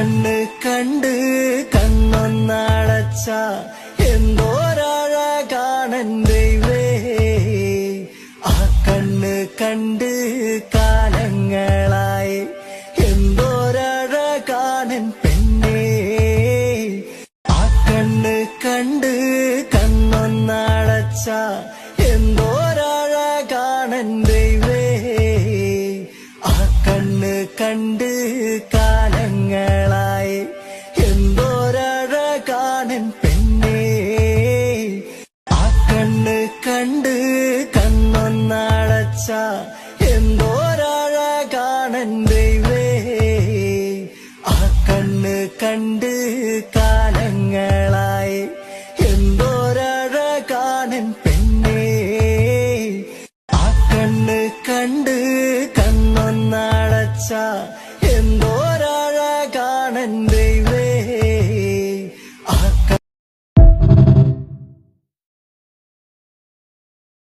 കണ്ണ് കണ്ട് കണ്ണൊന്നടച്ച എന്തോരഴകാണൻ ദൈവേ. ആ കണ്ണ് കണ്ട് കാലങ്ങളായി എന്തോരഴകാണൻ പെണ്ണേ. ആ കണ്ണ് കണ്ട് കണ്ണൊന്നടച്ച എന്തോരഴകാണൻ ദൈവേ. ആ കണ്ണ് കണ്ട് കാലങ്ങളായി എന്തോരഴകാണൻ പെണ്ണേ. ആ കണ്ണ് കണ്ട് കണ്ണൊന്നടച്ച എന്തോരഴകാണൻ ദൈവേ. ആ കണ്ണ് കണ്ട് കാലങ്ങളായി എന്തോരഴകാണൻ പെണ്ണേ. ആ കണ്ണ് കണ്ട് കണ്ണൊന്നടച്ച എന്തോരഴകാണൻ ദൈവേ.